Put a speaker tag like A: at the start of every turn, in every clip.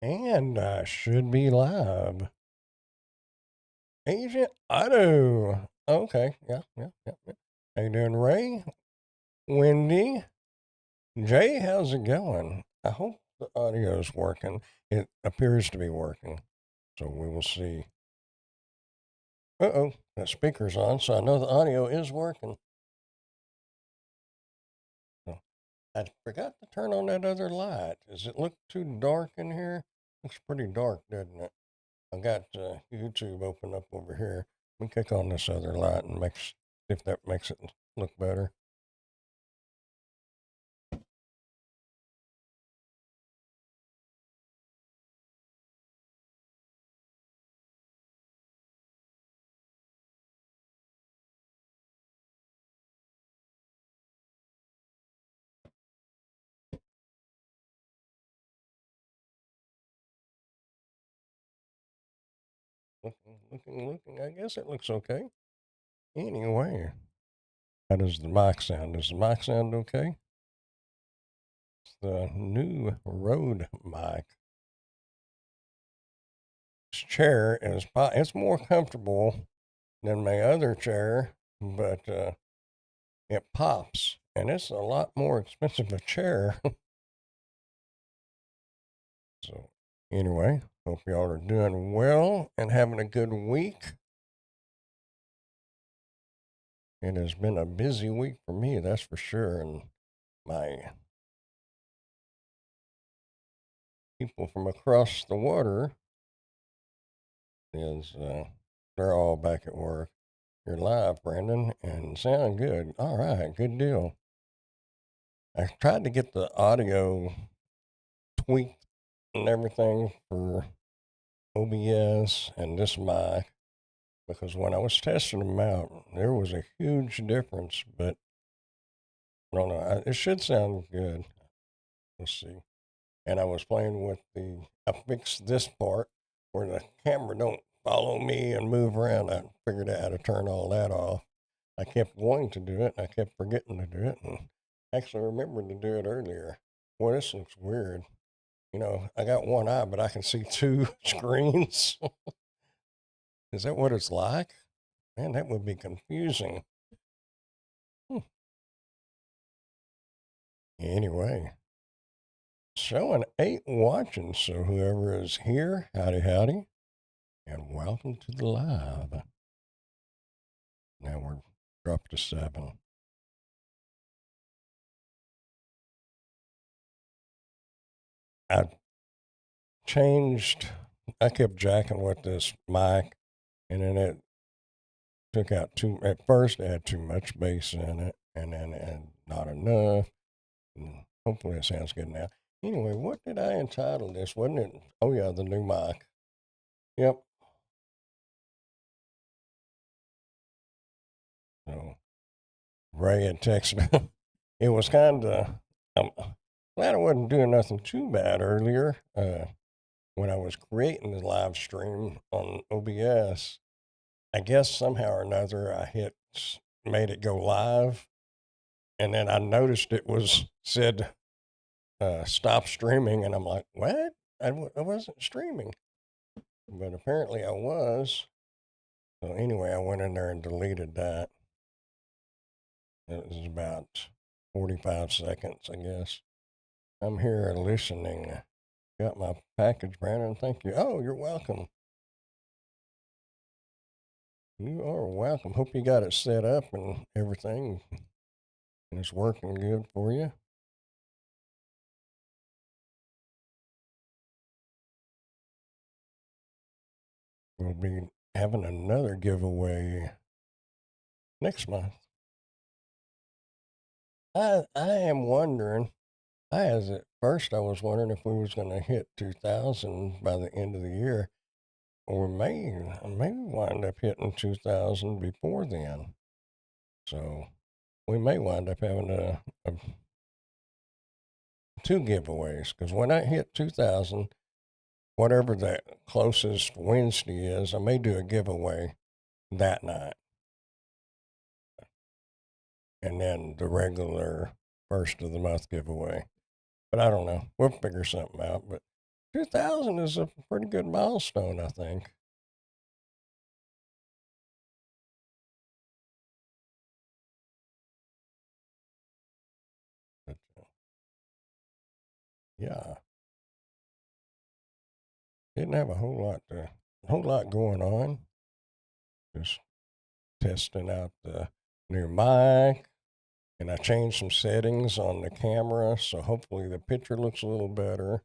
A: And I should be live. Agent Otto. Okay. Yeah. How you doing, Ray? Wendy? Jay, how's it going? I hope the audio is working. It appears to be working. So we will see. Uh-oh. The speaker's on, so I know the audio is working. So I forgot to turn on that other light. Does it look too dark in here? Looks pretty dark, doesn't it? I've got YouTube open up over here. Let me click on this other light and see if that makes it look better. Looking. I guess it looks okay. Anyway, how does the mic sound? Does the mic sound okay? It's the new Rode mic. This chair it's more comfortable than my other chair, but it pops, and it's a lot more expensive a chair. So anyway, hope y'all are doing well and having a good week. It has been a busy week for me, that's for sure. And my people from across the water is they're all back at work. You're live, Brandon, and sound good. All right, good deal. I tried to get the audio tweaked and everything for OBS and this mic because when I was testing them out, there was a huge difference, but I don't know. It should sound good. Let's see. And I was playing with I fixed this part where the camera don't follow me and move around. I figured out how to turn all that off. I kept wanting to do it, and I kept forgetting to do it, and actually remembered to do it earlier. Well, this looks weird. I got one eye, but I can see two screens. Is that what it's like? Man, that would be confusing. Hmm. Anyway, showing 8 watching, so whoever is here, howdy, and welcome to the live. Now we're dropped to 7. I changed, I kept jacking with this mic, and then it took out at first it had too much bass in it, and then it had not enough. And hopefully it sounds good now. Anyway, what did I entitle this? Wasn't it? Oh, yeah, the new mic. Yep. So Ray had texted me. It was kind of, I'm glad I wasn't doing nothing too bad earlier. When I was creating the live stream on OBS, I guess somehow or another made it go live, and then I noticed it was said stop streaming, and I'm like, what? I wasn't streaming, but apparently I was. So anyway, I went in there and deleted that. It was about 45 seconds, I guess. I'm here listening. Got my package, Brandon. Thank you. Oh, you're welcome. You are welcome. Hope you got it set up and everything, and it's working good for you. We'll be having another giveaway next month. I am wondering. At first I was wondering if we was going to hit 2,000 by the end of the year, or maybe wind up hitting 2,000 before then. So we may wind up having two giveaways because when I hit 2,000, whatever the closest Wednesday is, I may do a giveaway that night. And then the regular first of the month giveaway. But I don't know. We'll figure something out. But 2,000 is a pretty good milestone, I think. But, yeah, didn't have a whole lot going on. Just testing out the new mic, and I changed some settings on the camera, so hopefully the picture looks a little better,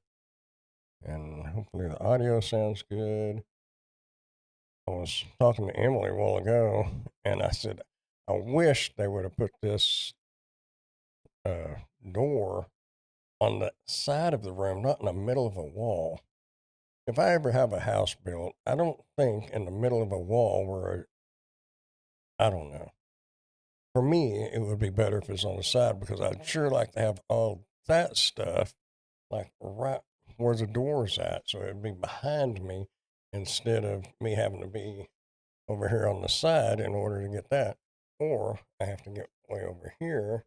A: and hopefully the audio sounds good. I was talking to Emily a while ago, and I said, I wish they would have put this door on the side of the room, not in the middle of a wall. If I ever have a house built, I don't think in the middle of a wall where, I don't know. For me, it would be better if it's on the side because I'd sure like to have all that stuff like right where the door's at. So it'd be behind me instead of me having to be over here on the side in order to get that. Or I have to get way over here,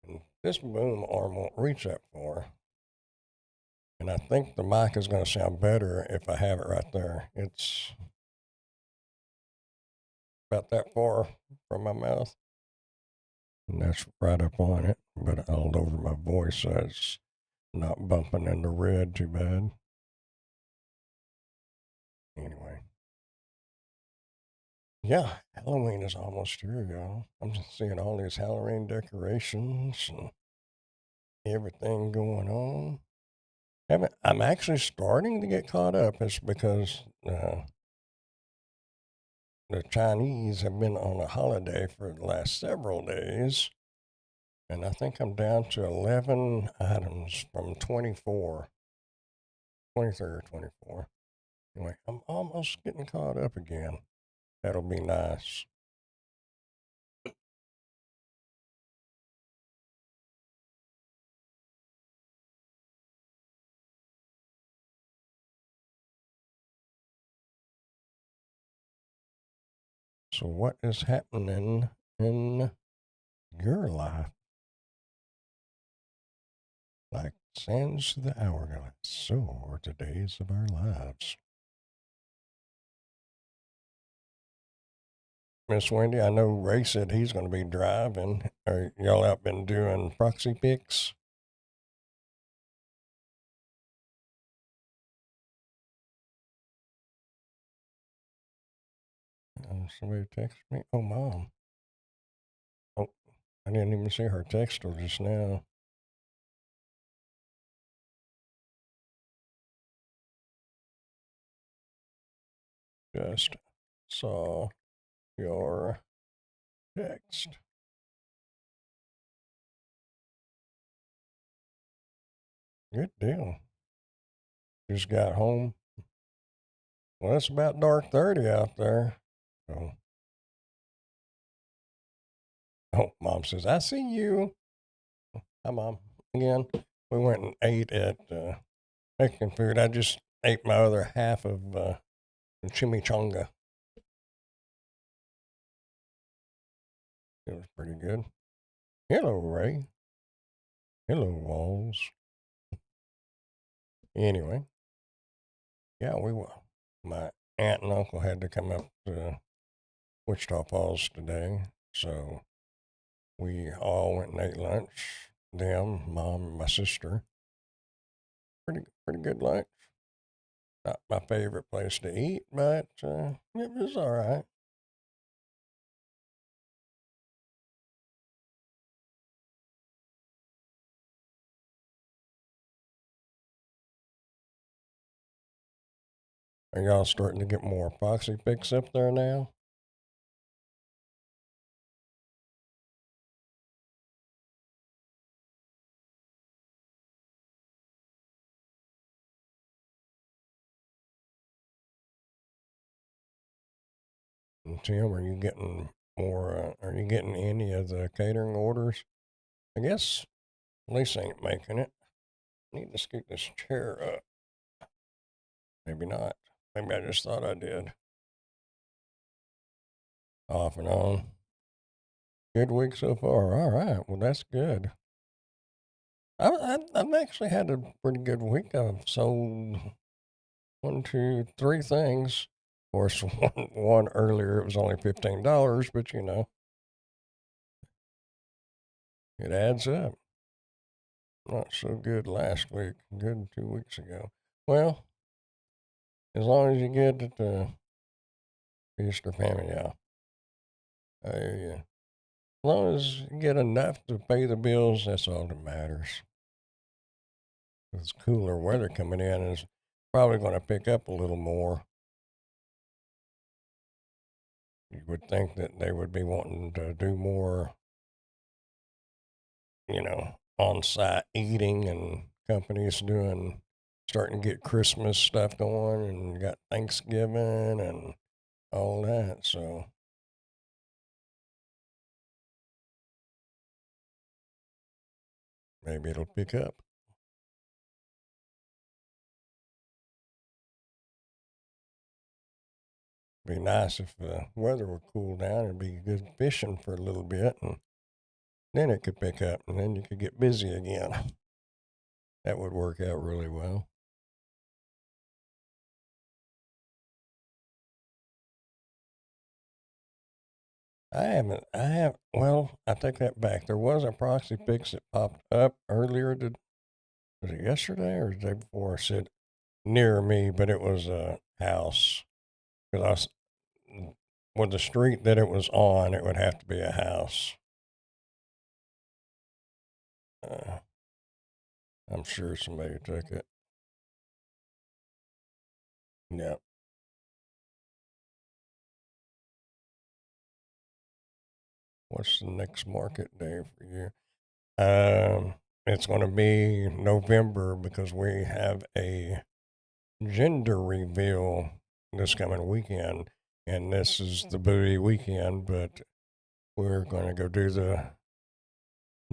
A: and this boom arm won't reach that far. And I think the mic is going to sound better if I have it right there. It's about that far from my mouth, and that's right up on it. But I'll lower my voice so it's not bumping into red too bad. Anyway, yeah, Halloween is almost here, y'all. I'm just seeing all these Halloween decorations and everything going on. I'm actually starting to get caught up. It's because the Chinese have been on a holiday for the last several days, and I think I'm down to 11 items from 24, 23 or 24. Anyway, I'm almost getting caught up again. That'll be nice. So, what is happening in your life? Like sands to the hourglass, so are the days of our lives. Miss Wendy, I know Ray said he's going to be driving. Are y'all out been doing proxy picks? Somebody text me. Oh, mom. Oh, I didn't even see her text till just now. Just saw your text. Good deal. Just got home. Well, it's about dark 30 out there. So, oh, mom says, I see you. Hi, mom. Again, we went and ate at Mexican food. I just ate my other half of chimichanga. It was pretty good. Hello, Ray. Hello, Walls. Anyway, yeah, my aunt and uncle had to come up to Wichita Falls today, so we all went and ate lunch. Them, mom, and my sister. Pretty good lunch. Not my favorite place to eat, but it was all right. Are y'all starting to get more epoxy picks up there now? And Tim, are you getting more? Are you getting any of the catering orders? I guess Lisa ain't making it. Need to scoot this chair up. Maybe not. Maybe I just thought I did. Off and on. Good week so far. All right. Well, that's good. I've actually had a pretty good week. I've sold one, two, three things. Of course, one earlier it was only $15, but it adds up. Not so good last week. Good 2 weeks ago. Well, as long as you get it Easter family, yeah. As long as you get enough to pay the bills, that's all that matters. It's cooler weather coming in, and it's probably going to pick up a little more. You would think that they would be wanting to do more, on site eating, and companies starting to get Christmas stuff going, and you got Thanksgiving and all that. So maybe it'll pick up. Be nice if the weather would cool down. It'd be good fishing for a little bit, and then it could pick up, and then you could get busy again. That would work out really well. Well, I take that back. There was a proxy fix that popped up earlier. Was it yesterday or the day before? I said near me, but it was a house. Because with the street that it was on, it would have to be a house. Uh, I'm sure somebody took it. Yeah. What's the next market day for you? It's going to be November because we have a gender reveal this coming weekend, and this is the booty weekend, but we're going to go do the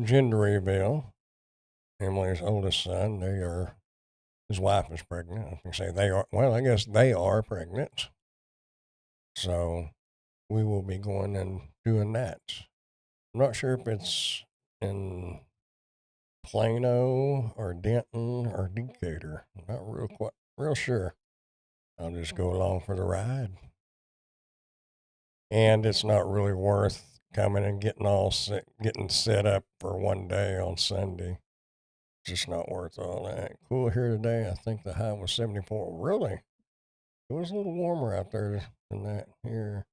A: gender reveal. Emily's oldest son, his wife is pregnant. I can say they are, well, I guess they are pregnant. So we will be going and doing that. I'm not sure if it's in Plano or Denton or Decatur. I'm not real sure. I'll just go along for the ride. And it's not really worth coming and getting set up for one day on Sunday. Just not worth all that. Cool here today. I think the high was 74. Really? It was a little warmer out there than that here.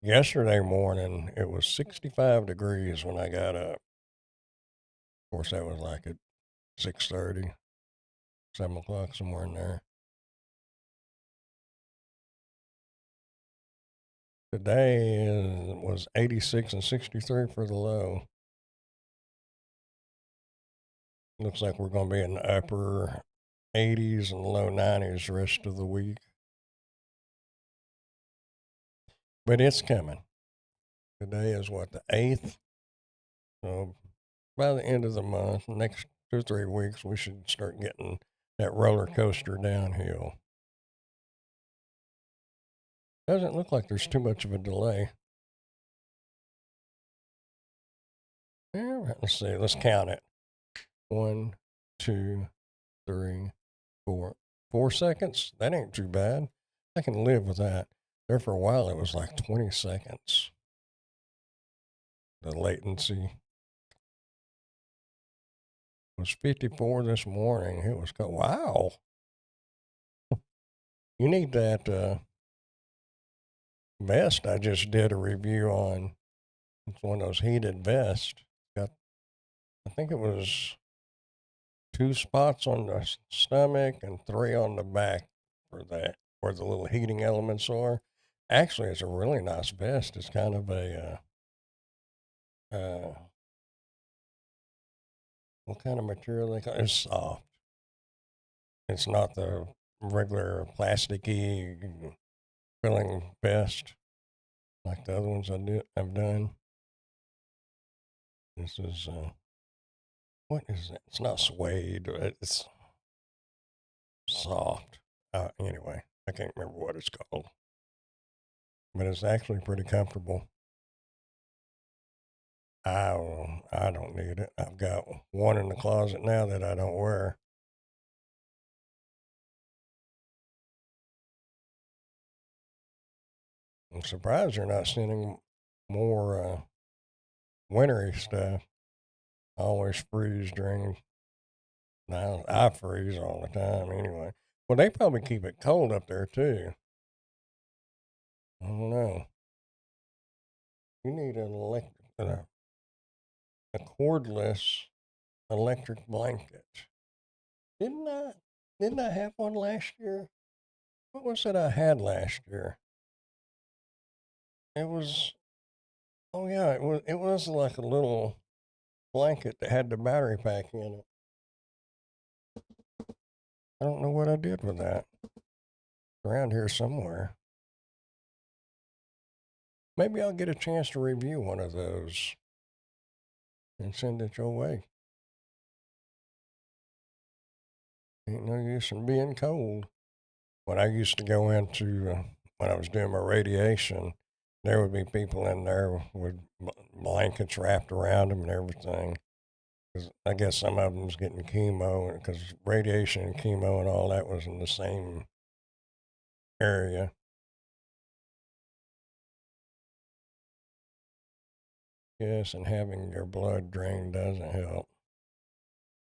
A: Yesterday morning, it was 65 degrees when I got up. Of course, that was like at 6:30, 7 o'clock, somewhere in there. Today was 86 and 63 for the low. Looks like we're going to be in the upper 80s and low 90s the rest of the week. But it's coming. Today is what, the 8th? So by the end of the month, next 2 or 3 weeks, we should start getting that roller coaster downhill. Doesn't look like there's too much of a delay. Yeah, let's see. Let's count it. 1, 2, 3, 4. 4 seconds? That ain't too bad. I can live with that. There for a while, it was like 20 seconds. The latency was 54 this morning. It was wow. You need that vest I just did a review on. It's one of those heated vests. Got, I think it was 2 spots on the stomach and 3 on the back for that, where the little heating elements are. Actually, it's a really nice vest. It's kind of what kind of material they call it? It's soft. It's not the regular plasticky filling vest like the other ones I've done. This is what is it? It's not suede. It's soft. Anyway, I can't remember what it's called, but it's actually pretty comfortable. I don't need it. I've got one in the closet now that I don't wear. I'm surprised you're not sending more wintry stuff. I always freeze during. Now I freeze all the time anyway. Well, they probably keep it cold up there too. I don't know. You need a cordless electric blanket. Didn't I? Didn't I have one last year? What was it I had last year? It was. Oh yeah, it was. It was like a little blanket that had the battery pack in it. I don't know what I did with that. Around here somewhere. Maybe I'll get a chance to review one of those and send it your way. Ain't no use in being cold. When I used to go into, when I was doing my radiation, there would be people in there with blankets wrapped around them and everything. 'Cause I guess some of them was getting chemo, because radiation and chemo and all that was in the same area. Yes, and having your blood drained doesn't help.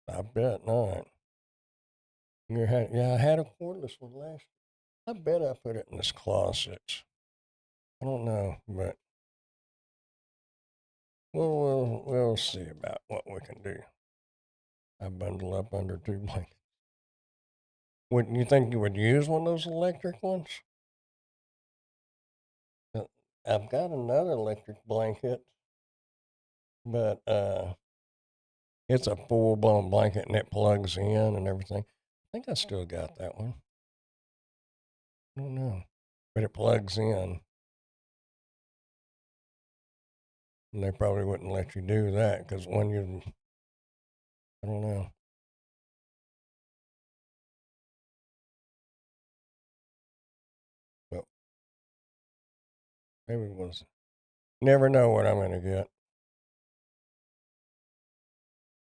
A: I bet not. Yeah, I had a cordless one last. I bet I put it in this closet. I don't know, but we'll see about what we can do. I bundle up under two blankets. Would you think you would use one of those electric ones? Uh, I've got another electric blanket, but it's a full blown blanket and it plugs in and everything. I think I still got that one. I don't know, but it plugs in, and they probably wouldn't let you do that because when you, I don't know. But maybe it was. Never know what I'm gonna get.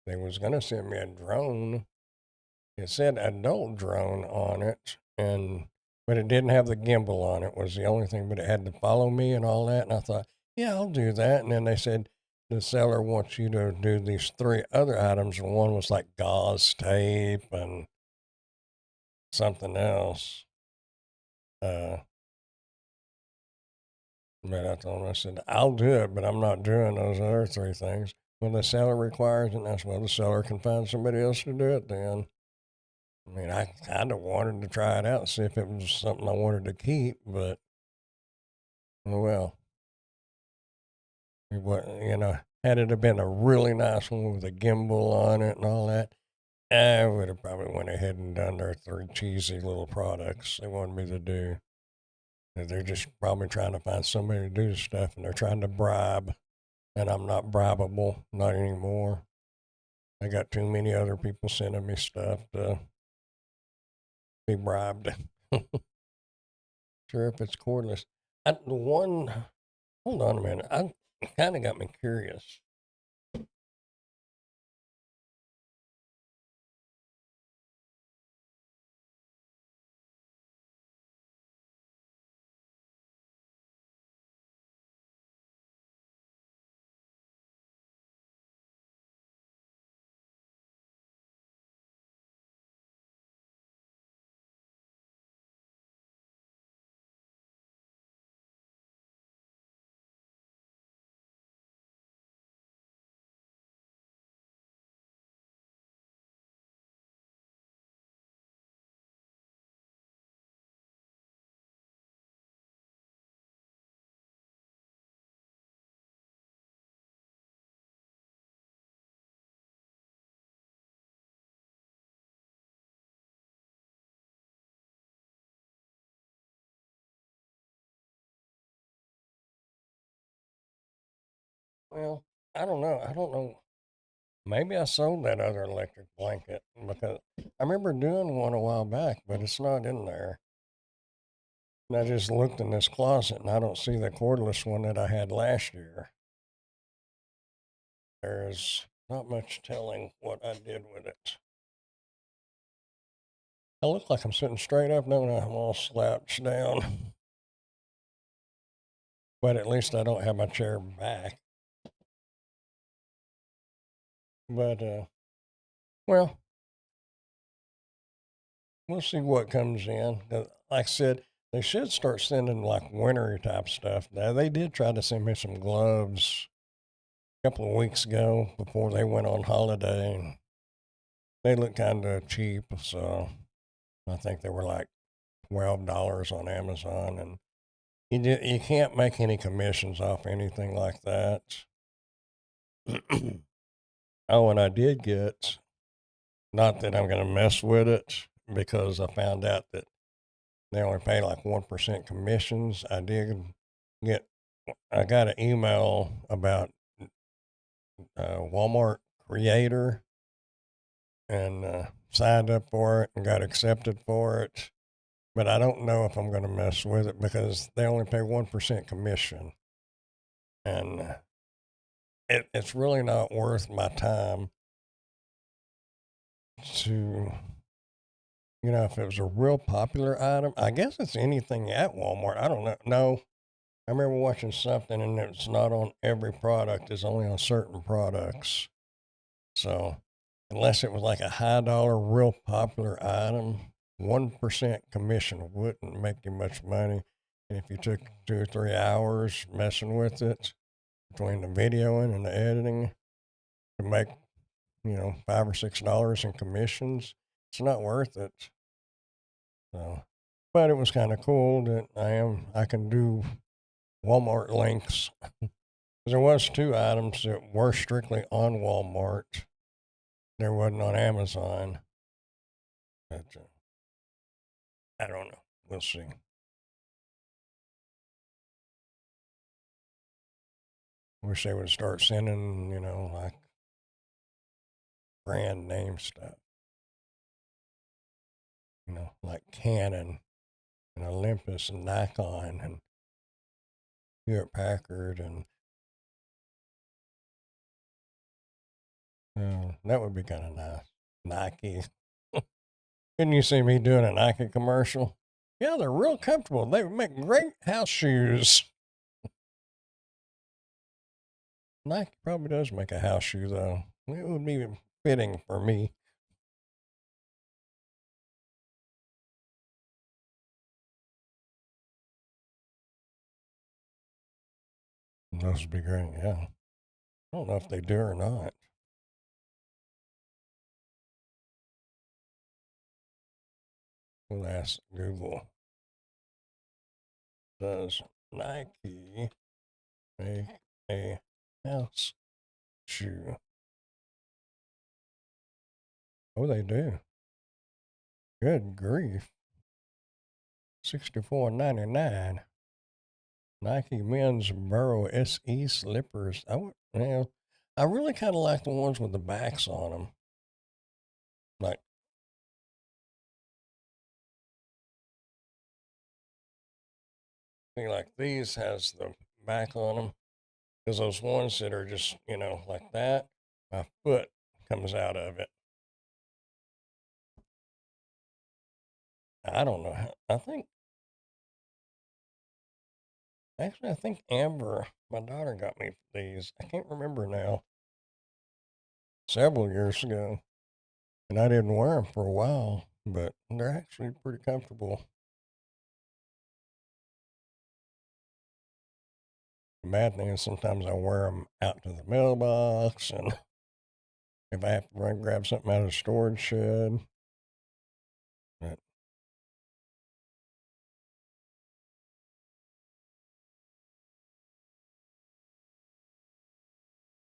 A: They was gonna send me a drone. It said adult drone on it, and but it didn't have the gimbal on it. Was the only thing, but it had to follow me and all that. And I thought, yeah, I'll do that. And then they said the seller wants you to do these three other items, and one was like gauze tape and something else. Uh, but I told him, I said, I'll do it, but I'm not doing those other three things. Well, the seller requires it, and I said, well, the seller can find somebody else to do it then. I mean, I kind of wanted to try it out and see if it was something I wanted to keep, but oh well, it was, had it have been a really nice one with a gimbal on it and all that, I would have probably went ahead and done their three cheesy little products they wanted me to do. They're just probably trying to find somebody to do stuff, and they're trying to bribe, and I'm not bribable, not anymore. I got too many other people sending me stuff to be bribed. Sure, if it's cordless. The one, hold on a minute. I kind of got me curious. Well, I don't know. I don't know. Maybe I sold that other electric blanket because I remember doing one a while back, but it's not in there. And I just looked in this closet and I don't see the cordless one that I had last year. there's not much telling what I did with it. I look like I'm sitting straight up, don't I? I'm all slouched down. But at least I don't have my chair back. But, well, we'll see what comes in. Like I said, they should start sending like winter type stuff. Now, they did try to send me some gloves a couple of weeks ago before they went on holiday. And they looked kind of cheap. So I think they were like $12 on Amazon. And you can't make any commissions off anything like that. Oh, and I did get, not that I'm going to mess with it because I found out that they only pay like 1% commissions. Get, I got an email about Walmart Creator and signed up for it and got accepted for it. But I don't know if I'm going to mess with it because they only pay 1% commission. And it's really not worth my time to, if it was a real popular item. I guess it's anything at Walmart. I don't know. No, I remember watching something and it's not on every product, it's only on certain products. So, unless it was like a high dollar, real popular item, 1% commission wouldn't make you much money. And if you took 2 or 3 hours messing with it between the videoing and the editing to make, $5 or $6 in commissions, it's not worth it. So, but it was kind of cool that I can do Walmart links. There was 2 items that were strictly on Walmart. There wasn't on Amazon. But I don't know. We'll see. Wish they would start sending, like brand name stuff. Like Canon and Olympus and Nikon and Hewlett Packard and that would be kind of nice. Nike. Couldn't you see me doing a Nike commercial? Yeah, they're real comfortable. They make great house shoes. Nike probably does make a house shoe, though. It would be fitting for me. Those would be great, yeah. I don't know if they do or not. We'll ask Google. Does Nike make a house shoe? Oh, they do. Good grief. $64.99. Nike men's Burrow SE slippers. I really kind of like the ones with the backs on them. Like, these has the back on them. Because those ones that are just, like that, my foot comes out of it. I don't know. I think Amber, my daughter, got me these. I can't remember now. Several years ago. And I didn't wear them for a while, but they're actually pretty comfortable. The bad thing is sometimes I wear them out to the mailbox, and if I have to run grab something out of the storage shed. But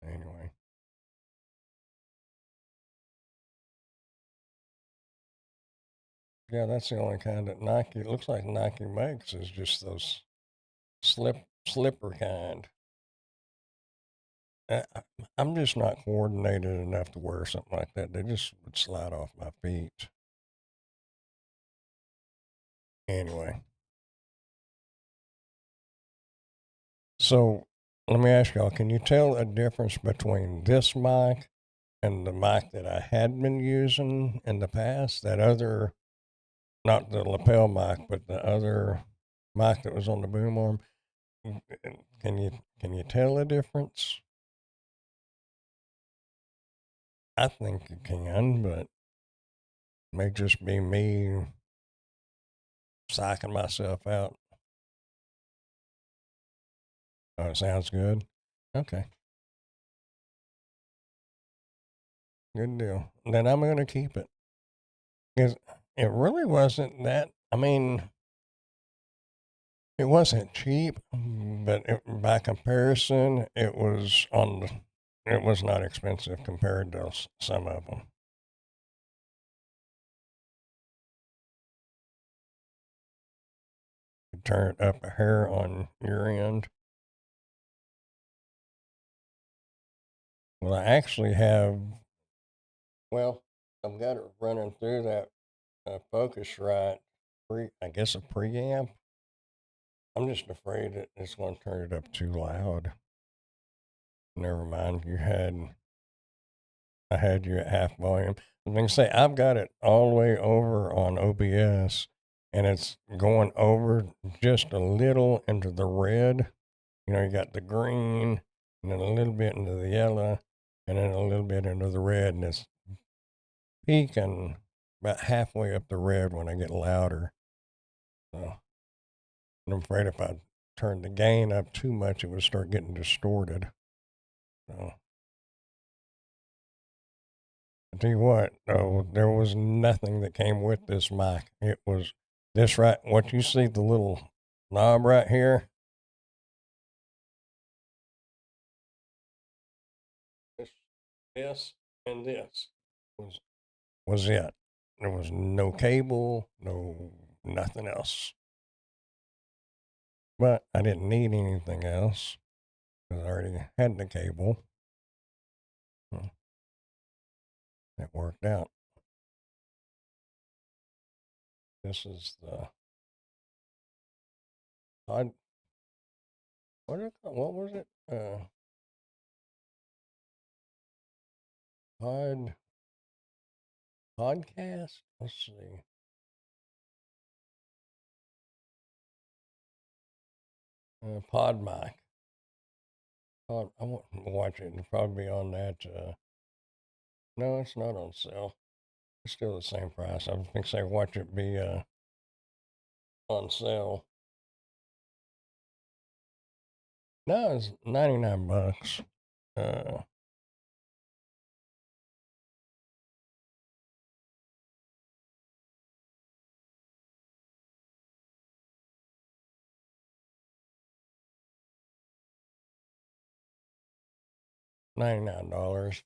A: anyway, yeah, that's the only kind that Nike, it looks like Nike makes, is just those slipper kind. I, I'm just not coordinated enough to wear something like that. They just would slide off my feet. Anyway, so let me ask y'all, can you tell a difference between this mic and the mic that I had been using in the past? That other, not the lapel mic, but the other mic that was on the boom arm. Can you tell a difference? I think you can, but it may just be me psyching myself out. Oh, it sounds good. Okay, good deal. Then I'm gonna keep it because it really wasn't that. I mean, it wasn't cheap, but by comparison, it was on the. It was not expensive compared to some of them. You turn it up a hair on your end. Well, I actually have. Well, I've got it running through that Focusrite. I guess a preamp. I'm just afraid that it's going to turn it up too loud. Never mind. I had you at half volume. I was going to say, I've got it all the way over on OBS, and it's going over just a little into the red. You know, you got the green, and then a little bit into the yellow, and then a little bit into the red, and it's peaking about halfway up the red when I get louder. So I'm afraid if I turned the gain up too much, it would start getting distorted. So I tell you what, though, there was nothing that came with this mic. It was this right. What you see, the little knob right here, this, this, and this was was it. There was no cable, no nothing else. But I didn't need anything else because I already had the cable. It worked out. This is the pod. What was it? Pod podcast. Let's see. Pod mic. I want to watch it. It'll probably be on that. No, it's not on sale. It's still the same price. I was going to say watch it be on sale. No, it's $99. Uh, $99,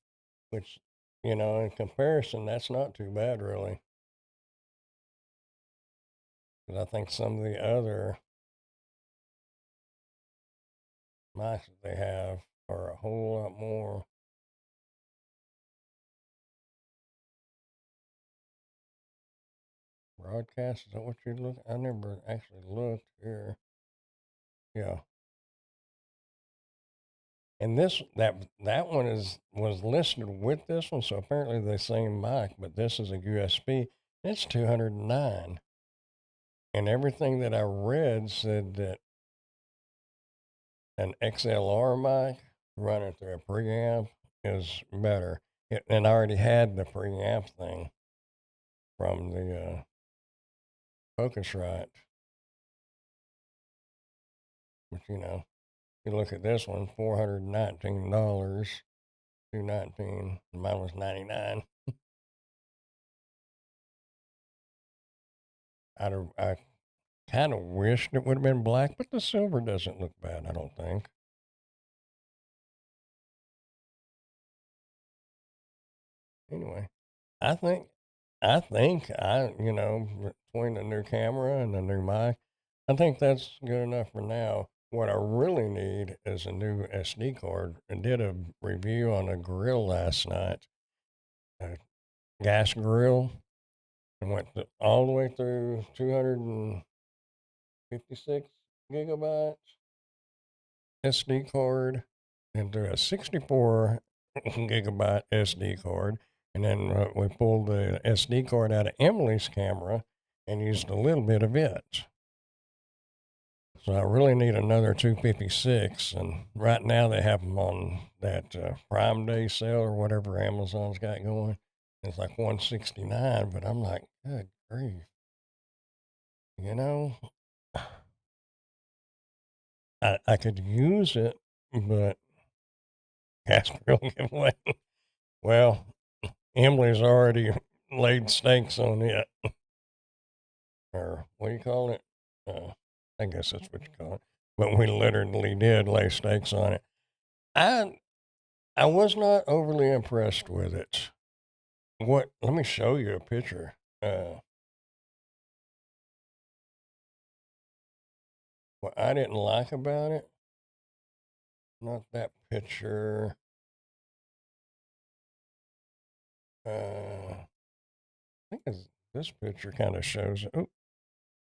A: which, you know, in comparison, that's not too bad, really. Because I think some of the other mics that they have are a whole lot more. Broadcast, is that what you look? I never actually looked here. Yeah. And that one was listed with this one, so apparently the same mic, but this is a USB. It's 209. And everything that I read said that an XLR mic running through a preamp is better. And I already had the preamp thing from the Focusrite, but you know, you look at this one, $419, 219. Mine was 99. I kind of wished it would have been black, but the silver doesn't look bad, I don't think. Anyway, I think, you know, between the new camera and the new mic, I think that's good enough for now. What I really need is a new SD card. I did a review on a grill last night, a gas grill, and all the way through 256 gigabytes. SD card into a 64 gigabyte SD card. And then we pulled the SD card out of Emily's camera and used a little bit of it. So I really need another 256, and right now they have them on that Prime Day sale or whatever Amazon's got going. It's like 169, but I'm like, good grief, you know, I could use it, but Casper will give away. Well, Emily's already laid stakes on it, or what do you call it? I guess that's what you call it. But we literally did lay stakes on it. I I was not overly impressed with it. What? Let me show you a picture. What I didn't like about it, not that picture. I think this picture kind of shows. Oh,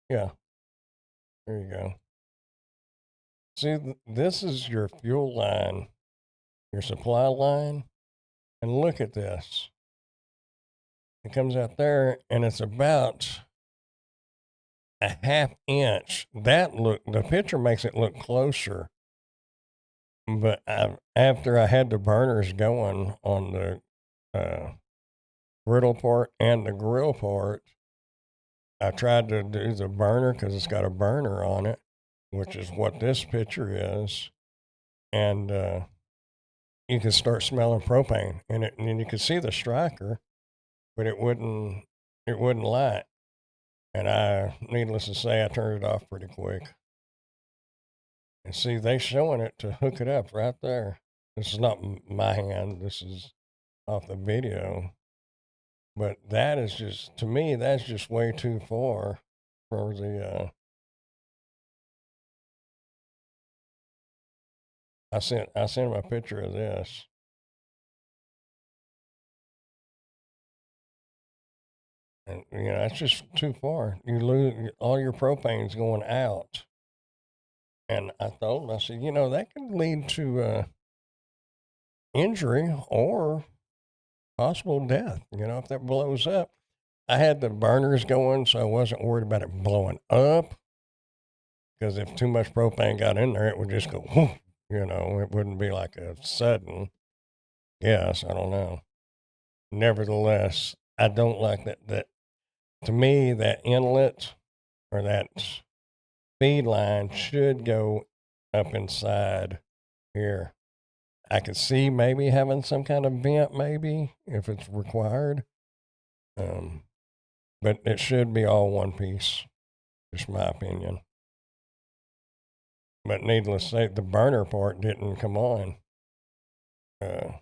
A: yeah. There you go. See, this is your fuel line, your supply line, and look at this. It comes out there, and it's about a half inch. The picture makes it look closer, but after I had the burners going on the griddle part and the grill part, I tried to do the burner because it's got a burner on it, which is what this picture is, and you could start smelling propane, and you could see the striker, but it wouldn't light. And needless to say, I turned it off pretty quick. And see, they showing it to hook it up right there. This is not my hand. This is off the video. But that is just, to me, that's just way too far for the. I sent him a picture of this, and that's just too far. You lose all your propane's going out. And I told him, I said, that could lead to injury or possible death. If that blows up. I had the burners going, so I wasn't worried about it blowing up. Because if too much propane got in there, it would just go, whoosh, it wouldn't be like a sudden. Yes, I don't know. Nevertheless, I don't like that. To me, that inlet or that feed line should go up inside here. I could see maybe having some kind of vent, maybe if it's required. Um, but it should be all one piece. Just my opinion. But needless to say, the burner part didn't come on. Uh,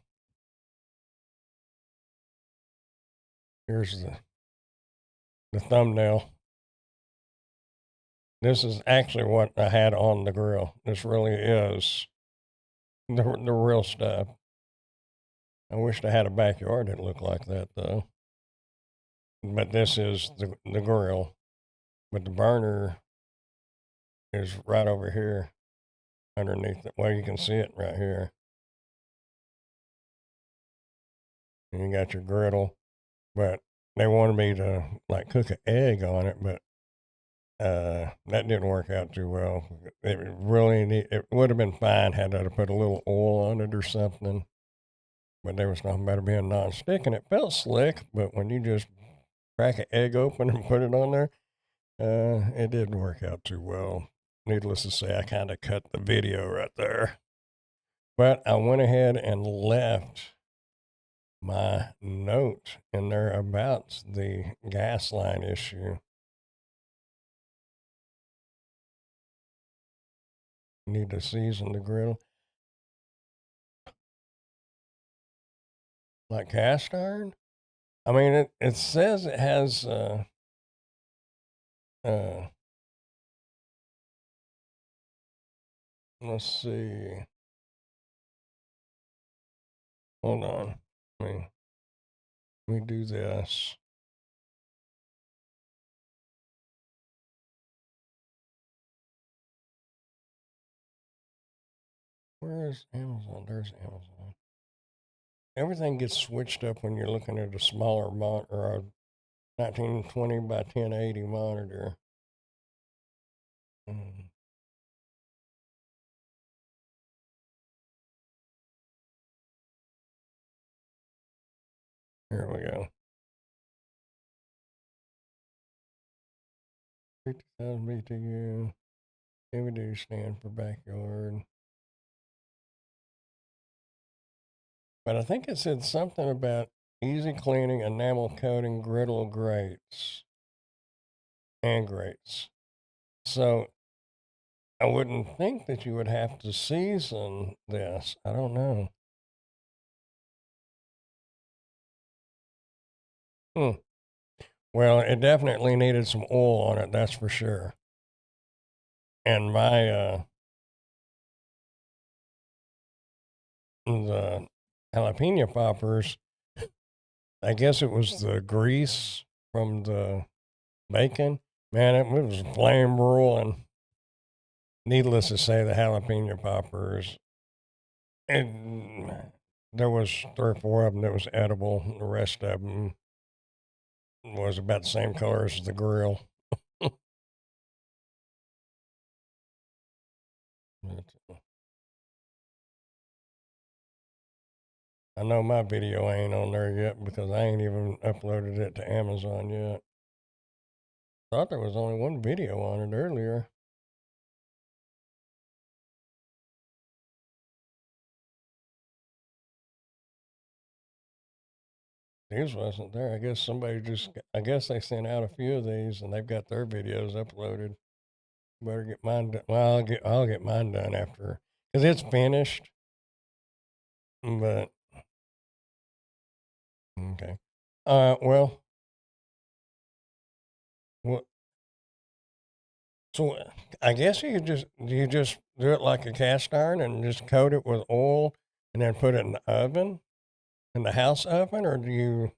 A: Here's the thumbnail. This is actually what I had on the grill. This really is the real stuff. I wished I had a backyard that looked like that though. But this is the grill. But the burner is right over here underneath it. Well, you can see it right here. And you got your griddle. But they wanted me to like cook an egg on it, but that didn't work out too well. It would have been fine had I put a little oil on it or something. But there was nothing better being non-stick, and it felt slick. But when you just crack an egg open and put it on there, it didn't work out too well. Needless to say, I kind of cut the video right there. But I went ahead and left my note in there about the gas line issue. Need to season the grill like cast iron. I mean, it says it has uh, let's see. Hold on. Let me do this. Where is Amazon? There's Amazon. Everything gets switched up when you're looking at a smaller monitor or a 1920 by 1080 monitor. Mm. Here we go. 50,000 BTU. DVD stand for backyard. But I think it said something about easy cleaning, enamel coating, griddle grates, and grates. So I wouldn't think that you would have to season this. I don't know. Hmm. Well, it definitely needed some oil on it, that's for sure. And the jalapeno poppers, I guess it was the grease from the bacon. Man, it was flame rolling. Needless to say, the jalapeno poppers, and there was 3 or 4 of them that was edible. The rest of them was about the same color as the grill. But, I know my video ain't on there yet because I ain't even uploaded it to Amazon yet. Thought there was only one video on it earlier. These wasn't there. I guess somebody I guess they sent out a few of these and they've got their videos uploaded. Better get mine done. Well, I'll get mine done after because it's finished. But okay. Well, well, so I guess you just do it like a cast iron and just coat it with oil and then put it in the oven, in the house oven, or do you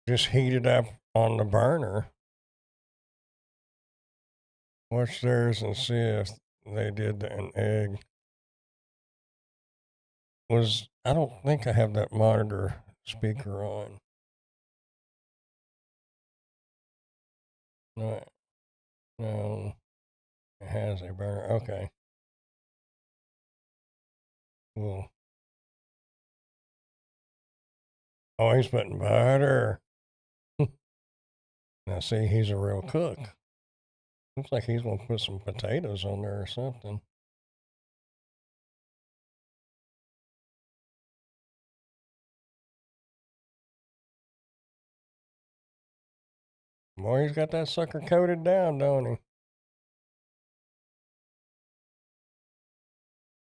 A: just heat it up on the burner? Watch theirs and see if they did an egg. I don't think I have that monitor speaker on. No, no, it has a burner. Okay, cool. Oh, he's putting butter. Now, see, he's a real cook. Looks like he's gonna put some potatoes on there or something. Boy, he's got that sucker coated down, don't he?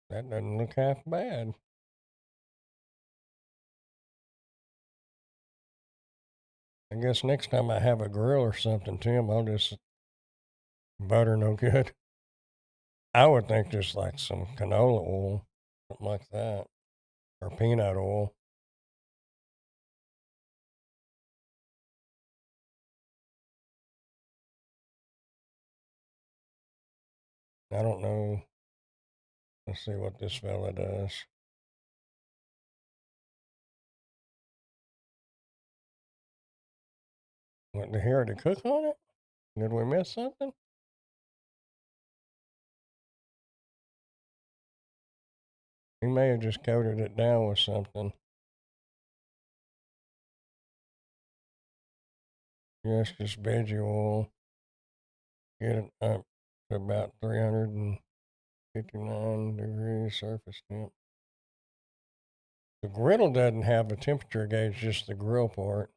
A: That doesn't look half bad. I guess next time I have a grill or something, Tim, I'll just butter no good. I would think just like some canola oil, something like that, or peanut oil. I don't know. Let's see what this fella does. What, did he already cook on it? Did we miss something? He may have just coated it down with something. Yes, just veggie oil. Get it up to about 359 degrees surface temp. The griddle doesn't have a temperature gauge, just the grill part.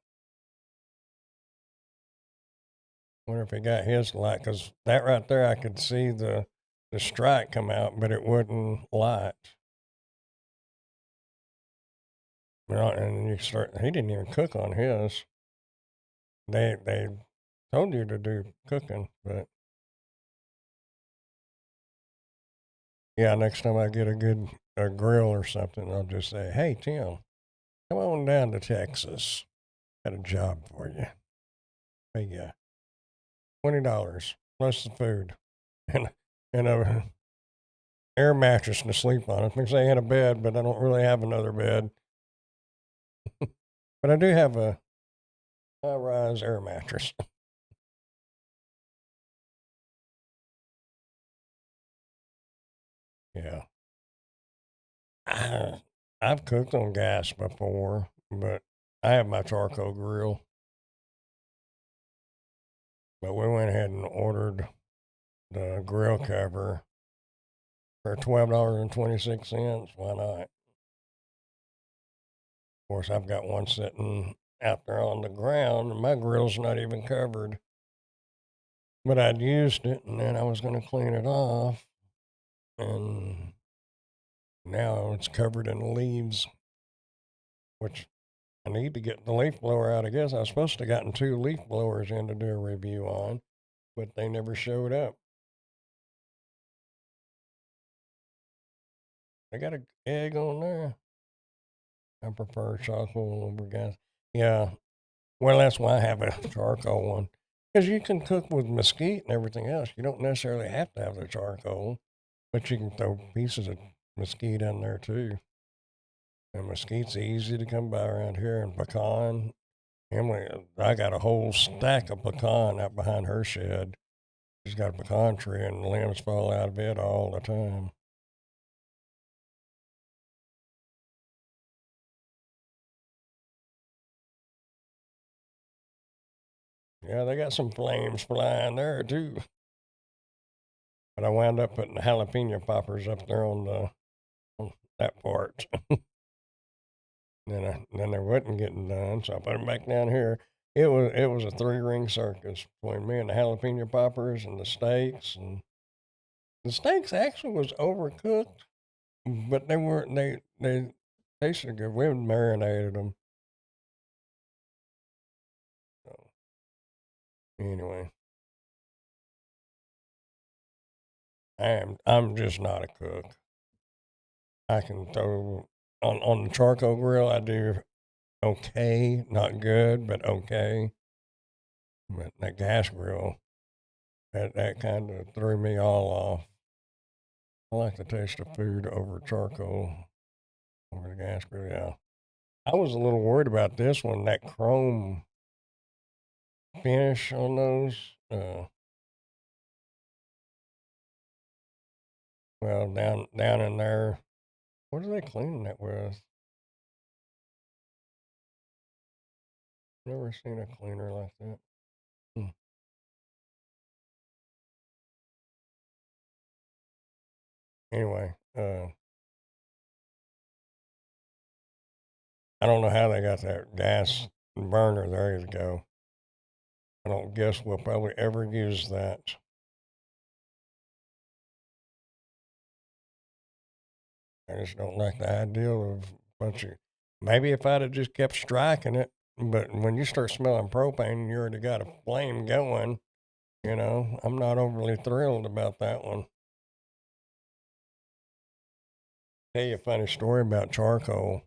A: Wonder if he got his light, because that right there, I could see the strike come out, but it wouldn't light. And you start. He didn't even cook on his. They told you to do cooking, but yeah, next time I get a grill or something, I'll just say, "Hey Tim, come on down to Texas. Got a job for you. Hey, yeah, $20 plus the food and and a air mattress to sleep on. I think I had a bed, but I don't really have another bed. But I do have a high-rise air mattress. Yeah. I, I've cooked on gas before, but I have my charcoal grill. But we went ahead and ordered the grill cover for $12.26. Why not? Of course, I've got one sitting out there on the ground, and my grill's not even covered. But I'd used it, and then I was going to clean it off, and now it's covered in leaves, which I need to get the leaf blower out. I guess I was supposed to have gotten 2 leaf blowers in to do a review on, but they never showed up. I got an egg on there. I prefer charcoal over gas. Yeah, well, that's why I have a charcoal one. Because you can cook with mesquite and everything else. You don't necessarily have to have the charcoal, but you can throw pieces of mesquite in there too. And mesquite's easy to come by around here, and pecan. Emily, I got a whole stack of pecan out behind her shed. She's got a pecan tree, and the limbs fall out of it all the time. Yeah, they got some flames flying there too. But I wound up putting the jalapeno poppers up there on that part. Then they wasn't getting done, so I put them back down here. It was a 3-ring circus between me and the jalapeno poppers and the steaks, and the steaks actually was overcooked, but they tasted good. We marinated them. So anyway, I'm just not a cook. I can throw on the charcoal grill. I do okay, not good, but okay. But that gas grill, that kind of threw me all off. I like the taste of food over charcoal, over the gas grill. Yeah, I was a little worried about this one. That chrome finish on those. Well, down in there. What are they cleaning it with? Never seen a cleaner like that. Hmm. Anyway, I don't know how they got that gas burner there to go. I don't guess we'll probably ever use that. I just don't like the idea of a bunch of. Maybe if I'd have just kept striking it, but when you start smelling propane, you already got a flame going. I'm not overly thrilled about that one. Tell you a funny story about charcoal.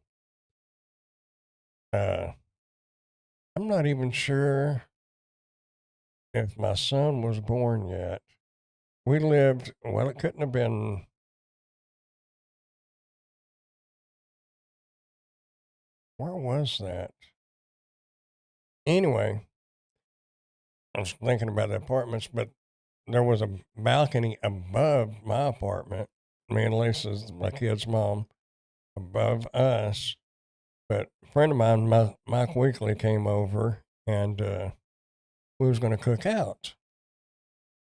A: Uh, I'm not even sure if my son was born yet. We lived, well, it couldn't have been, where was that? Anyway, I was thinking about the apartments, but there was a balcony above my apartment, me and Lisa's, my kid's mom, above us. But a friend of mine, Mike Weekly, came over, and we was going to cook out.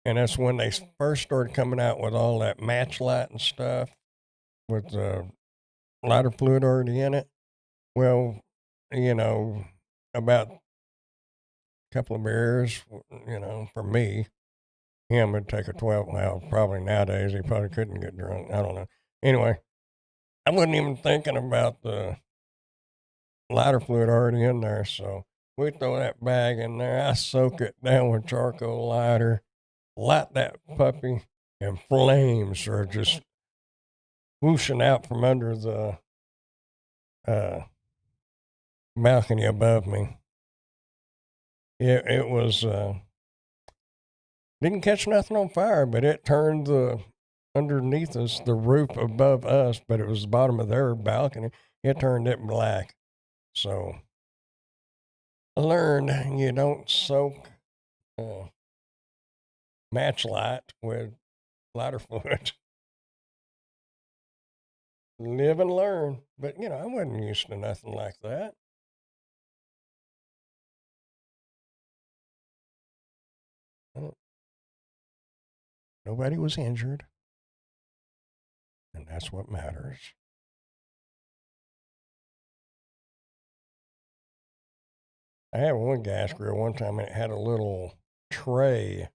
A: And that's when they first started coming out with all that match light and stuff with lighter fluid already in it. Well, you know, about a couple of beers, for me, him would take a 12. Well, probably nowadays he probably couldn't get drunk. I don't know. Anyway, I wasn't even thinking about the lighter fluid already in there. So we throw that bag in there. I soak it down with charcoal lighter, light that puppy, and flames are just whooshing out from under the uh, balcony above me. It was didn't catch nothing on fire, but it turned the underneath us, the roof above us, but it was the bottom of their balcony. It turned it black. So I learned you don't soak match light with lighter fluid. Live and learn. But, I wasn't used to nothing like that. Nobody was injured, and that's what matters. I had one gas grill one time, and it had a little tray,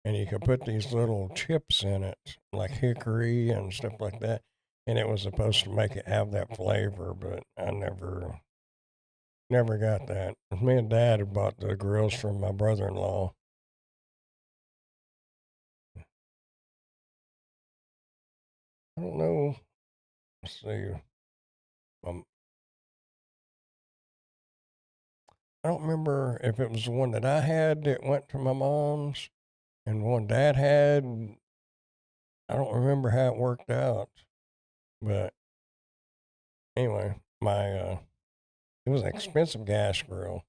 A: and you could put these little chips in it, like hickory and stuff like that, and it was supposed to make it have that flavor, but I never got that. Me and Dad had bought the grills from my brother-in-law. I don't know. Let's see. Um, I don't remember if it was the one that I had that went to my mom's and one Dad had. I don't remember how it worked out, but anyway, it was an expensive gas grill,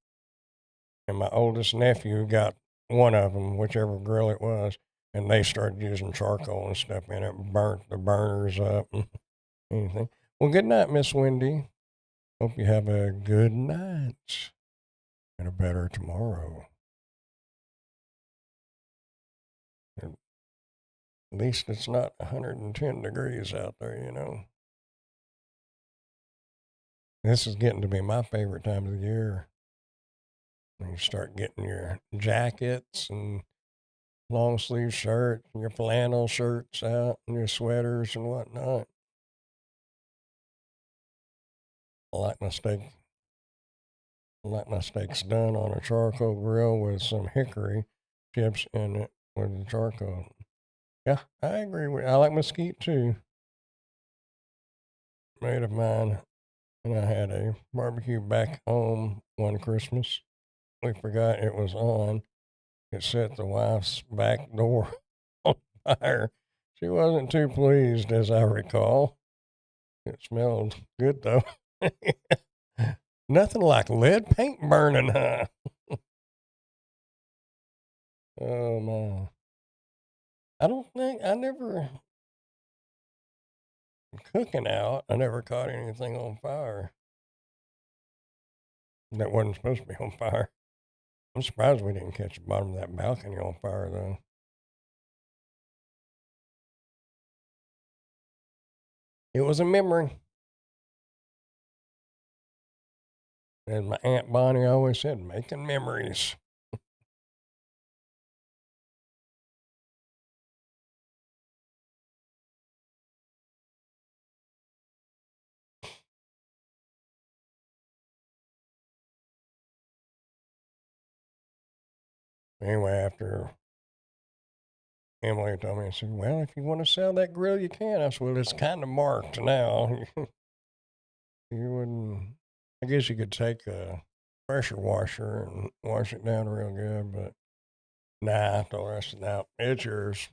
A: and my oldest nephew got one of them, whichever grill it was, and they started using charcoal and stuff in it, burnt the burners up and anything. Well, good night, Miss Wendy. Hope you have a good night and a better tomorrow. At least it's not 110 degrees out there. This is getting to be my favorite time of the year. When you start getting your jackets and long sleeve shirts and your flannel shirts out and your sweaters and whatnot. I like my steak. I like my steaks done on a charcoal grill with some hickory chips in it with the charcoal. Yeah, I agree with. I like mesquite too. Mate of mine and I had a barbecue back home one Christmas. We forgot it was on. It set the wife's back door on fire. She wasn't too pleased, as I recall. It smelled good though. Nothing like lead paint burning, huh? Oh man. I never cooking out. I never caught anything on fire that wasn't supposed to be on fire. I'm surprised we didn't catch the bottom of that balcony on fire though. It was a memory. As my Aunt Bonnie always said, making memories. Anyway, after Emily told me, I said, well, if you want to sell that grill, you can. I said, well, it's kind of marked now. You wouldn't, I guess you could take a pressure washer and wash it down real good, but nah, I told her, I said, no, it's yours.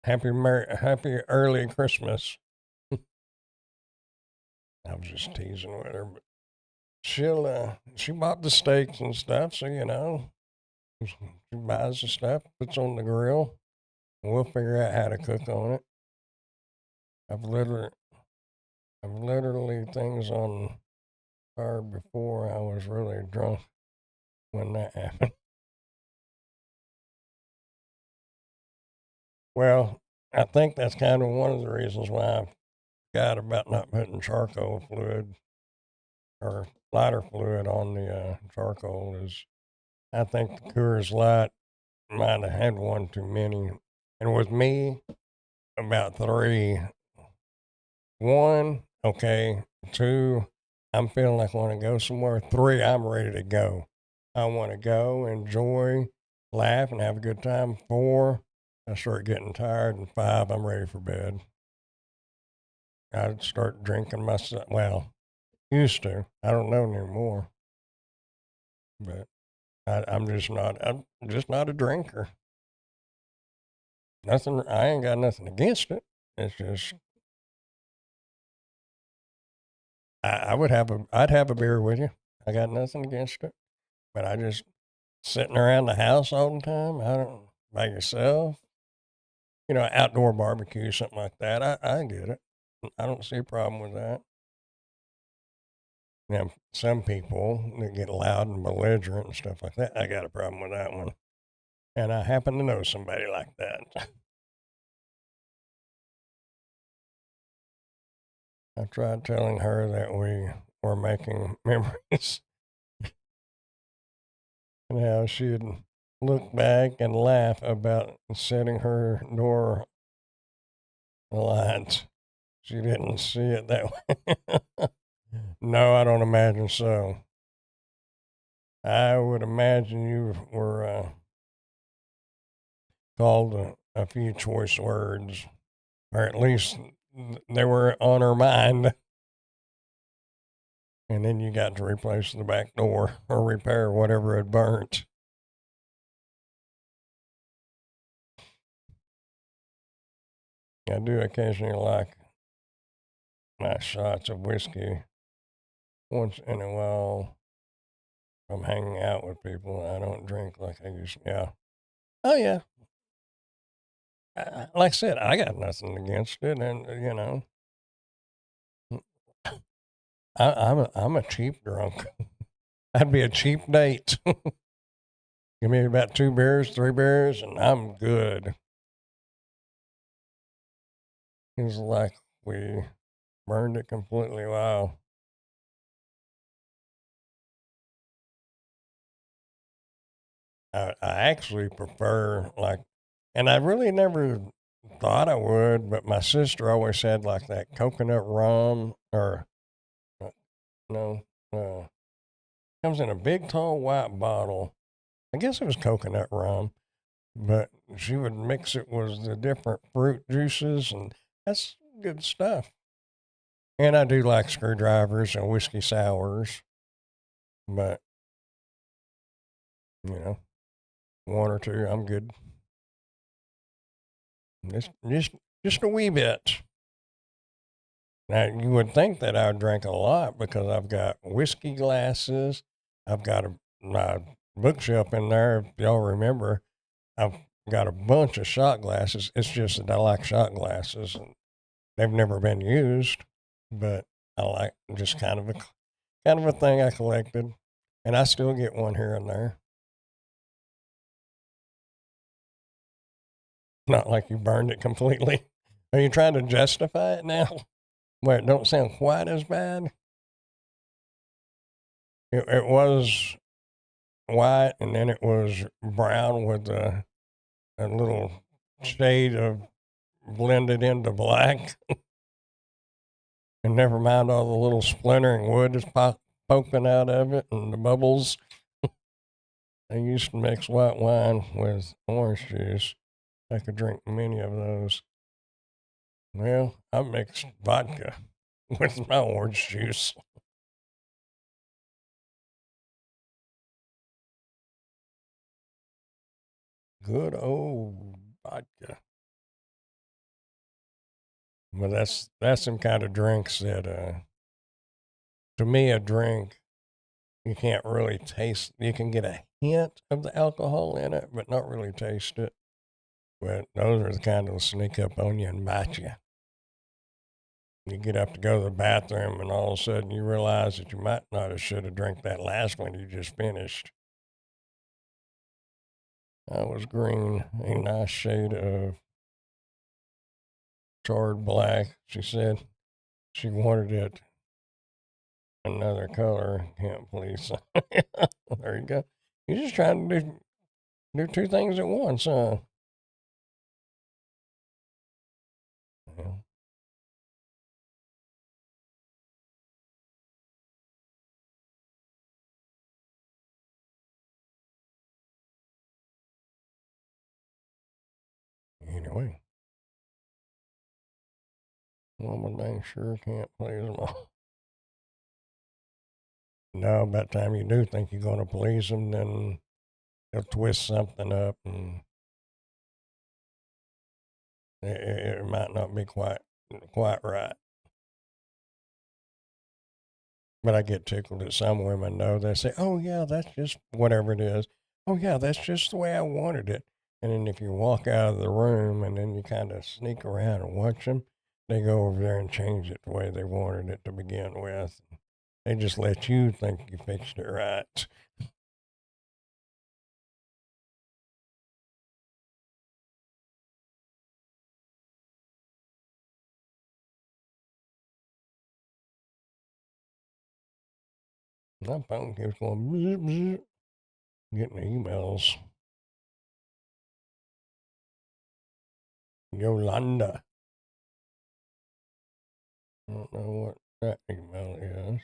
A: Happy early Christmas. I was just teasing with her, but she bought the steaks and stuff, so she buys the stuff, puts on the grill, and we'll figure out how to cook on it. I've literally, I've literally things on fire before I was really drunk when that happened. Well, I think that's kind of one of the reasons why I forgot about not putting charcoal fluid or lighter fluid on the charcoal. Is I think the Coors Light might have had one too many, and with me, about three. One, okay. Two, I'm feeling like I want to go somewhere. Three, I'm ready to go. I want to go, enjoy, laugh, and have a good time. Four, I start getting tired. And five, I'm ready for bed. I'd start drinking myself. Well, used to. I don't know anymore. But I'm just not. I'm just not a drinker. Nothing. I ain't got nothing against it. It's just, I'd have a beer with you. I got nothing against it, but I just sitting around the house all the time. I don't by yourself. Outdoor barbecue, something like that. I get it. I don't see a problem with that. Now, some people that get loud and belligerent and stuff like that, I got a problem with that one. And I happen to know somebody like that. I tried telling her that we were making memories and how she'd look back and laugh about setting her door alight. She didn't see it that way. No, I don't imagine so. I would imagine you were called a few choice words, or at least they were on her mind. And then you got to replace the back door or repair whatever had burnt. I do occasionally like my shots of whiskey once in a while. I'm hanging out with people. I don't drink like I used to. Yeah. Oh, yeah. Like I said, I got nothing against it. And, I'm a cheap drunk. I'd be a cheap date. Give me about 2 beers, 3 beers, and I'm good. It's like we burned it completely. Wow. I actually prefer and I really never thought I would, but my sister always had like that coconut rum or uh, no, comes in a big tall white bottle. I guess it was coconut rum, but she would mix it with the different fruit juices, and that's good stuff. And I do like screwdrivers and whiskey sours, but you know, one or two, I'm good. Just, just, just a wee bit. Now, you would think that I would drink a lot because I've got whiskey glasses. I've got my bookshelf in there. If y'all remember, I've got a bunch of shot glasses. It's just that I like shot glasses, and they've never been used, but I like just kind of a thing I collected, and I still get one here and there. Not like you burned it completely. Are you trying to justify it now? Where it don't sound quite as bad? It was white, and then it was brown with a little shade of blended into black. And never mind all the little splintering wood that's poking out of it and the bubbles. They used to mix white wine with orange juice. I could drink many of those. Well, I mixed vodka with my orange juice. Good old vodka. But that's some kind of drinks that to me a drink you can't really taste. You can get a hint of the alcohol in it, but not really taste it. But those are the kind that'll sneak up on you and bite you. You get up to go to the bathroom, and all of a sudden you realize that you might not have should have drank that last one you just finished. I was green, a nice shade of charred black. She said she wanted it another color. Can't please. There you go. You're just trying to do 2 things at once, huh? Yeah. Anyway, woman dang sure can't please them all. No, by the time you do think you're going to please them, then they'll twist something up and It might not be quite right. But I get tickled that some women know. They say, "Oh yeah, that's just whatever it is. Oh yeah, that's just the way I wanted it." And then if you walk out of the room and then you kind of sneak around and watch them, they go over there and change it the way they wanted it to begin with. They just let you think you fixed it right. My phone keeps going, bzz, bzz, getting emails. Yolanda. I don't know what that email is.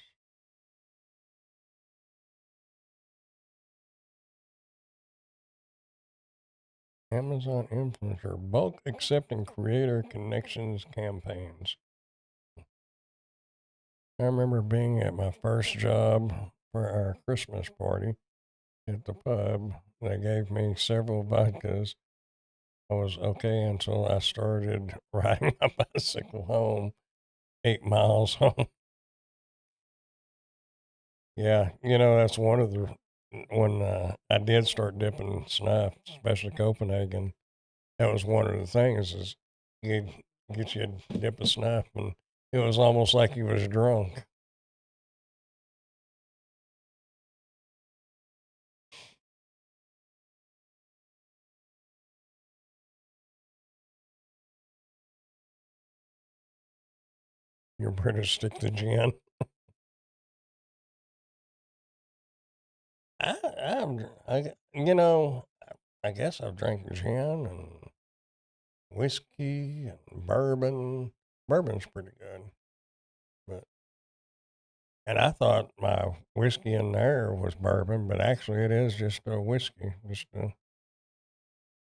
A: Amazon influencer bulk accepting creator connections campaigns. I remember being at my first job for our Christmas party at the pub. They gave me several vodkas. I was okay until I started riding my bicycle home, 8 miles home. Yeah, that's one of the when I did start dipping snuff, especially Copenhagen. That was one of the things is you get you a dip of snuff, and it was almost like you was drunk. You're British stick to gin. I guess I've drank gin and whiskey and bourbon. Bourbon's pretty good, but and I thought my whiskey in there was bourbon, but actually it is just a whiskey. I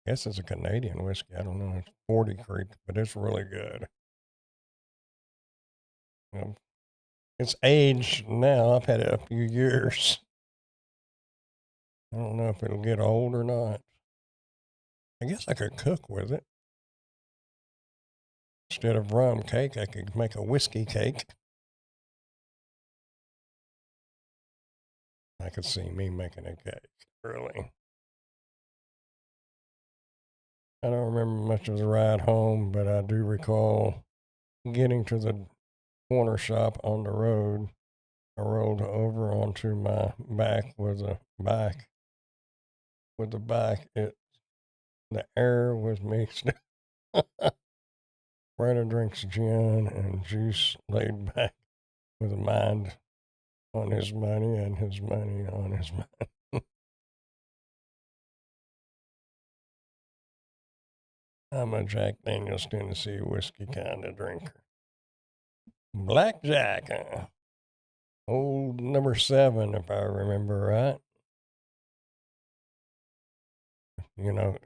A: guess it's a Canadian whiskey. I don't know. It's 40 Creek, but it's really good. You know, it's aged now. I've had it a few years. I don't know if it'll get old or not. I guess I could cook with it. Instead of rum cake, I could make a whiskey cake. I could see me making a cake, really. I don't remember much of the ride home, but I do recall getting to the corner shop on the road. I rolled over onto my back with a bike. With the bike, the air was mixed. Brandon drinks gin and juice, laid back with a mind on his money and his money on his mind. I'm a Jack Daniels Tennessee whiskey kind of drinker. Blackjack, old number 7, if I remember right. You know,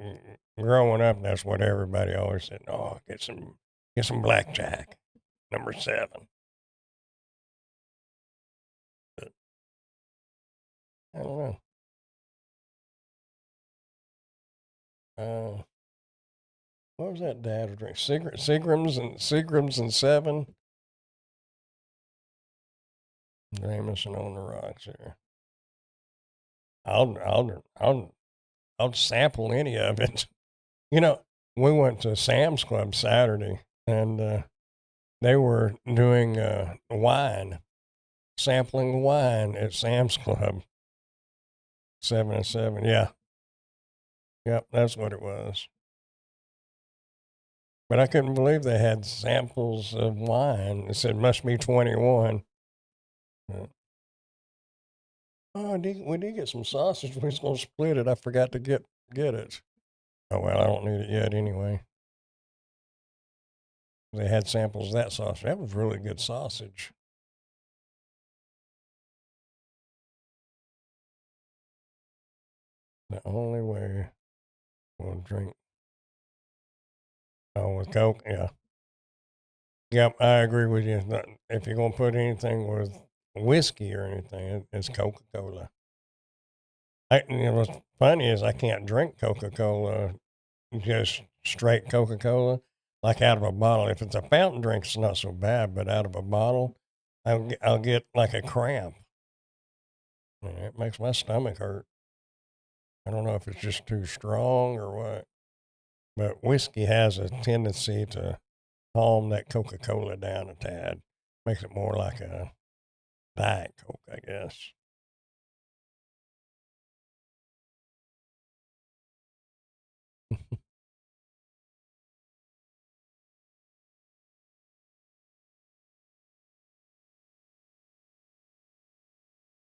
A: growing up, that's what everybody always said. Oh, get some blackjack, number 7. But I don't know. What was that dad drink? Seagrams and 7. Jameson on the rocks here. I'll I'll I'll I'll sample any of it. You know, we went to Sam's Club Saturday, and they were doing wine, sampling wine at Sam's Club. 7 and 7, yeah, yep, that's what it was. But I couldn't believe they had samples of wine. It said must be 21. Oh, we did get some sausage. We was gonna split it. I forgot to get it. Oh well, I don't need it yet anyway. They had samples of that sausage. That was really good sausage. The only way we'll drink. Oh, with Coke, yeah. Yep, I agree with you. If you're gonna put anything with whiskey or anything, it's Coca Cola. What's funny is I can't drink Coca Cola, just straight Coca Cola. like out of a bottle. If it's a fountain drink, it's not so bad, but out of a bottle, I'll get like a cramp. And it makes my stomach hurt. I don't know if it's just too strong or what, but whiskey has a tendency to calm that Coca Cola down a tad. Makes it more like a Diet Coke, I guess.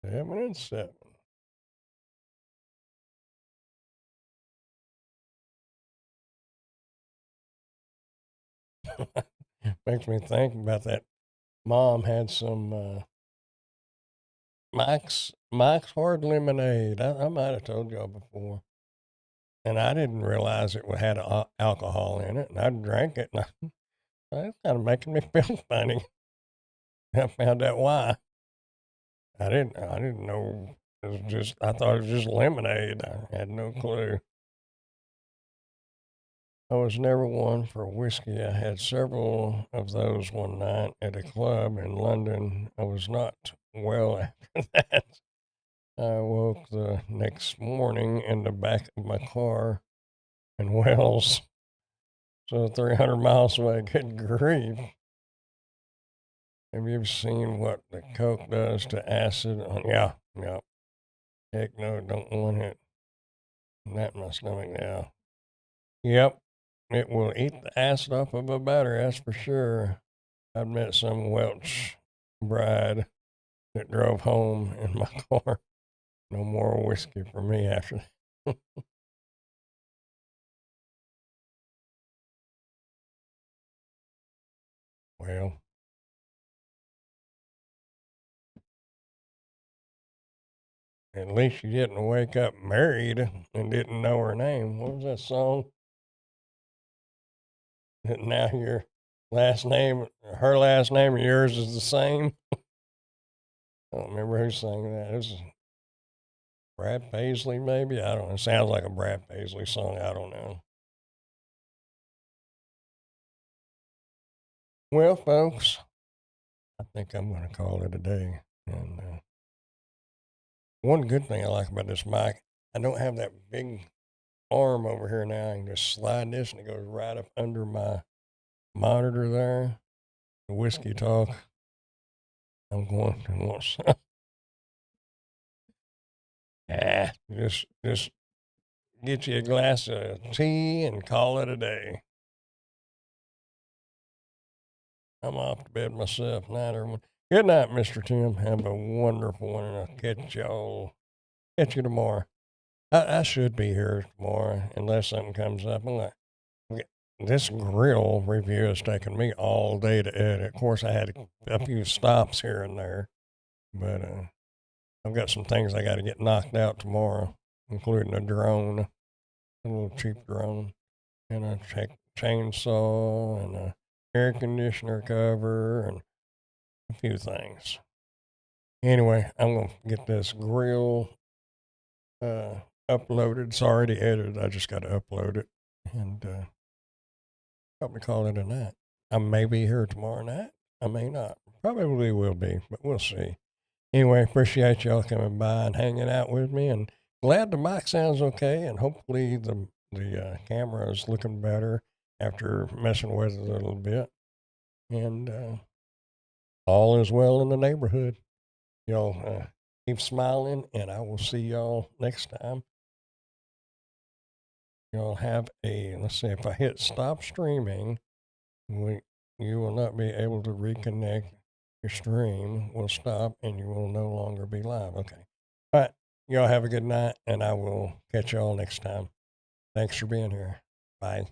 A: 7 and 7. Makes me think about that. Mom had some Mike's Hard Lemonade. I might have told y'all before, and I didn't realize it had alcohol in it, and I drank it, and it's kind of making me feel funny. I found out why. I didn't know it was just. I thought it was just lemonade. I had no clue. I was never one for whiskey. I had several of those one night at a club in London. I was not well after that. I woke the next morning in the back of my car in Wales, so 300 miles away. Good grief. Have you ever seen what the Coke does to acid? Yeah, yeah. Heck no, don't want it. Not in my stomach now. Yep, it will eat the acid off of a battery, that's for sure. I've met some Welch bride that drove home in my car. No more whiskey for me after that. Well, at least you didn't wake up married and didn't know her name. What was that song? That now your last name, her last name, and yours is the same. I don't remember who sang that. It was Brad Paisley, maybe. I don't know. It sounds like a Brad Paisley song. I don't know. Well, folks, I think I'm going to call it a day. And one good thing I like about this mic, I don't have that big arm over here now. I can just slide this and it goes right up under my monitor there. The whiskey talk. I'm going to want some. Just get you a glass of tea and call it a day. I'm off to bed myself. Night, everyone. Good night, Mr. Tim. Have a wonderful one, and I'll catch you tomorrow. I should be here tomorrow unless something comes up. This grill review has taken me all day to edit. Of course, I had a few stops here and there, but I've got some things I got to get knocked out tomorrow, including a drone, a little cheap drone, and a chainsaw, and a air conditioner cover, and a few things. Anyway, I'm going to get this grill uploaded. It's already edited. I just got to upload it and probably call it a night. I may be here tomorrow night. I may not. Probably will be, but we'll see. Anyway, appreciate y'all coming by and hanging out with me, and glad the mic sounds okay, and hopefully the camera is looking better after messing with it a little bit, and all is well in the neighborhood. Y'all keep smiling, and I will see y'all next time. Y'all have let's see, if I hit stop streaming, you will not be able to reconnect. Your stream will stop and you will no longer be live. Okay. All right. Y'all have a good night, and I will catch y'all next time. Thanks for being here. Bye.